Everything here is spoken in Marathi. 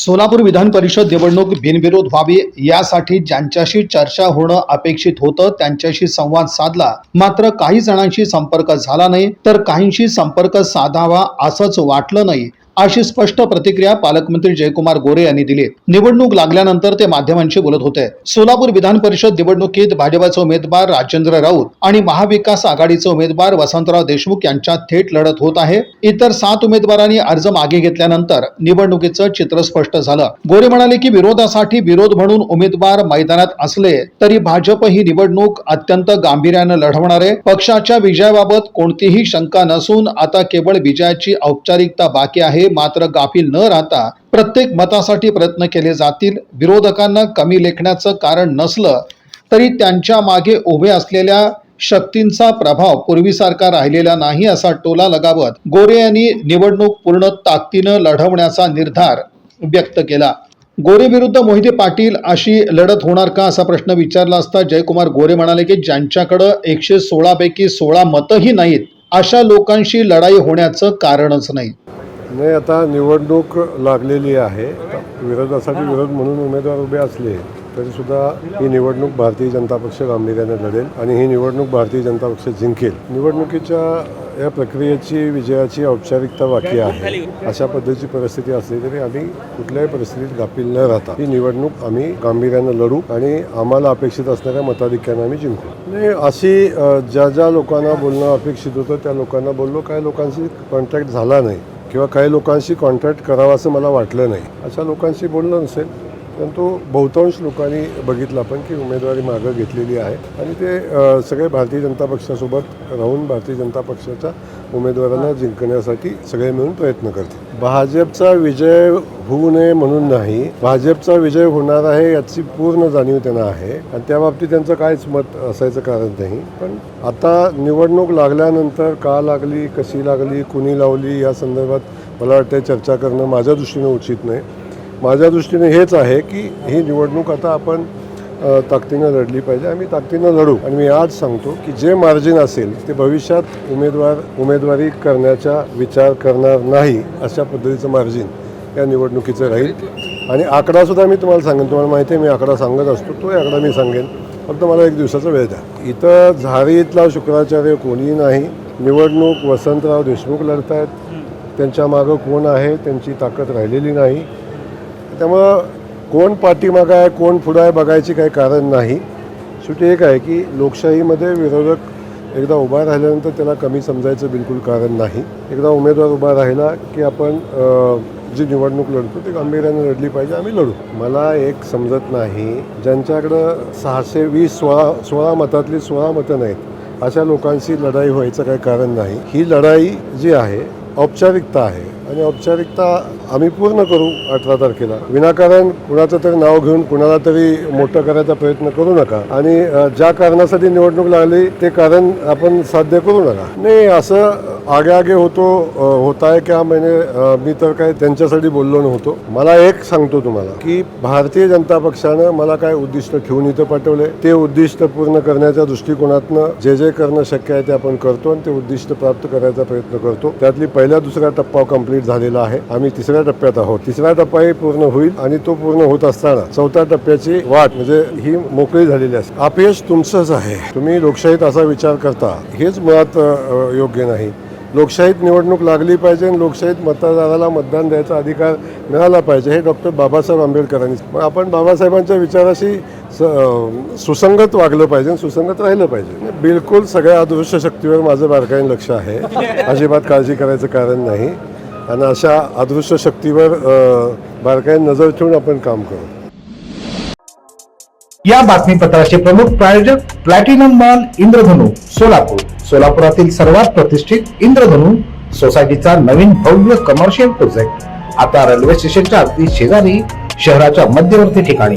सोलापूर विधान परिषद निवडणूक बिनविरोध व्हावी यासाठी ज्यांच्याशी चर्चा होणं अपेक्षित होतं त्यांच्याशी संवाद साधला, मात्र काही जणांशी संपर्क झाला नाही तर काहींशी संपर्क साधावा असंच वाटलं नाही, अशी स्पष्ट प्रतिक्रिया पालकमंत्री जयकुमार गोरे यांनी दिली। निवडणूक लागल्यानंतर ते माध्यमांशी बोलत होते। सोलापूर विधान परिषद निवडणुकीत भाजपचे उमेदवार राजेंद्र राऊत आणि महाविकास आघाडीचे उमेदवार वसंतराव देशमुख यांच्यात थेट लढत होत आहे। इतर 7 उमेदवारांनी अर्ज मागे घेतल्यानंतर निवडणुकीचं चित्र स्पष्ट झालं। गोरे म्हणाले की विरोधासाठी विरोध म्हणून उमेदवार मैदानात असले तरी भाजप ही निवडणूक अत्यंत गांभीर्याने लढवणार आहे। पक्षाच्या विजयाबाबत कोणतीही शंका नसून आता केवळ विजयाची औपचारिकता बाकी आहे। मात्र गाफील न राहता प्रत्येक मतासाठी प्रयत्न केले जातील। विरोधकांना कमी लेखण्याचं कारण नसलं तरी त्यांच्या मागे उभे असलेल्या शक्तींचा प्रभाव पूर्वीसारखा राहिलेला नाही, असा टोला लगावत गोरे यांनी निवडणूक पूर्ण ताकदीनं लढवण्याचा निर्धार व्यक्त केला। गोरे विरुद्ध मोहिते पाटील अशी लढत होणार का, असा प्रश्न विचारला असता जयकुमार गोरे म्हणाले की ज्यांच्याकडे 116 पैकी 16 मतही नाहीत अशा लोकांशी लढाई होण्याचं कारणच नाही। नाही, आता निवडणूक लागलेली आहे। विरोधासाठी विरोध म्हणून उमेदवार उभे असले तरीसुद्धा ही निवडणूक भारतीय जनता पक्ष गांभीर्याने लढेल आणि ही निवडणूक भारतीय जनता पक्ष जिंकेल। निवडणुकीच्या या प्रक्रियेची विजयाची औपचारिकता बाकी आहे। अशा पद्धतीची परिस्थिती असली तरी आम्ही कुठल्याही परिस्थितीत गाफील न राहता ही निवडणूक आम्ही गांभीर्याने लढू आणि आम्हाला अपेक्षित असणाऱ्या मताधिक्याने आम्ही जिंकू। नाही, अशी ज्या लोकांना बोलणं अपेक्षित होतं त्या लोकांना बोललो। काही लोकांशी कॉन्टॅक्ट झाला नाही किंवा काही लोकांशी कॉन्टॅक्ट करावा असं मला वाटलं नाही, अशा लोकांशी बोललं नसेल। परंतु बहुतांश लोकांनी बघितलं आपण की उमेदवारी मागं घेतलेली आहे आणि ते सगळे भारतीय जनता पक्षासोबत राहून भारतीय जनता पक्षाच्या उमेदवारांना जिंकण्यासाठी सगळे मिळून प्रयत्न करतील। भाजपचा विजय होऊ नये म्हणून नाही, भाजपचा विजय होणार आहे याची पूर्ण जाणीव त्यांना आहे आणि त्या बाबतीत त्यांचं काहीच मत असायचं कारण नाही। पण आता निवडणूक लागल्यानंतर का लागली, कशी लागली, कुणी लावली या संदर्भात मला वाटतं चर्चा करणं माझ्या दृष्टीने उचित नाही। माझ्या दृष्टीने हेच आहे की ही निवडणूक आता आपण ताकदीनं लढली पाहिजे। आम्ही ताकदीनं लढू आणि मी आज सांगतो की जे मार्जिन असेल ते भविष्यात उमेदवारी करण्याचा विचार करणार नाही, अशा पद्धतीचं मार्जिन या निवडणुकीचं राहील। आणि आकडासुद्धा मी तुम्हाला सांगेन, तुम्हाला माहिती आहे मी आकडा सांगत असतो, तो आकडा मी सांगेन, फक्त मला 1 दिवसाचा वेळ द्या। इथं झारीतला शुक्राचार्य कोणीही नाही। निवडणूक वसंतराव देशमुख लढत आहेत, त्यांच्या मागं कोण आहे त्यांची ताकद राहिलेली नाही। त्यामुळं कोण पाठीमागं आहे कोण पुढं आहे बघायची काही कारण नाही। शेवटी एक आहे की लोकशाहीमध्ये विरोधक एकदा उभा राहिल्यानंतर त्याला कमी समजायचं बिलकुल कारण नाही। एकदा उमेदवार उभा राहिला की आपण जी निवडणूक लढतो ती गांभीर्याने लढली पाहिजे, आम्ही लढू। मला एक समजत नाही, ज्यांच्याकडं 620 16 मतातली 16 मतं नाहीत अशा लोकांशी लढाई व्हायचं काही कारण नाही। ही लढाई जी आहे औपचारिकता आहे आणि औपचारिकता आम्ही पूर्ण करू 18 तारखेला। विनाकारण कुणाचं तरी नाव घेऊन कुणाला तरी मोठं करायचा प्रयत्न करू नका आणि ज्या कारणासाठी निवडणूक लागली ते कारण आपण साध्य करू नका। नाही, असं आगे होत आहे क्या मी तर काय त्यांच्यासाठी बोललो नव्हतो। मला एक सांगतो तुम्हाला की भारतीय जनता पक्षानं मला काय उद्दिष्ट ठेवून इथं पाठवले, ते उद्दिष्ट पूर्ण करण्याच्या दृष्टिकोनातनं जे करणं शक्य आहे ते आपण करतो आणि ते उद्दिष्ट प्राप्त करायचा प्रयत्न करतो। त्यातली पहिला 2रा टप्पा कंप्लीट झालेला आहे, आम्ही 3ऱ्या टप्प्यात आहोत। 3रा टप्पाही पूर्ण होईल आणि तो पूर्ण होत असताना 4थ्या टप्प्याची वाट म्हणजे ही मोकळी झालेली असते। अपयश तुमचंच आहे। तुम्ही लोकशाहीत असा विचार करता हेच मुळात योग्य नाही। लोकशाहीत निवडणूक लागली पाहिजे आणि लोकशाहीत मतदाराला मतदान द्यायचा अधिकार मिळाला पाहिजे, हे डॉक्टर बाबासाहेब आंबेडकरांनी। मग आपण बाबासाहेबांच्या विचाराशी सुसंगत वागलं पाहिजे, सुसंगत राहिलं पाहिजे। बिलकुल सगळ्या अदृश्य शक्तीवर माझं बारकाईने लक्ष आहे, अजिबात काळजी करायचं कारण नाही आणि अशा अदृश्य शक्तीवर बारकाईने नजर ठेवून आपण काम करू। या बातमीपत्राचे प्रमुख प्रायोजक प्लॅटिनम मॉल इंद्रधनु सोलापूर। सोलापुरातील सर्वात प्रतिष्ठित इंद्रधनु सोसायटीचा नवीन भव्य कमर्शियल प्रोजेक्ट आता रेल्वे स्टेशनच्या अगदी शेजारी शहराच्या मध्यवर्ती ठिकाणी।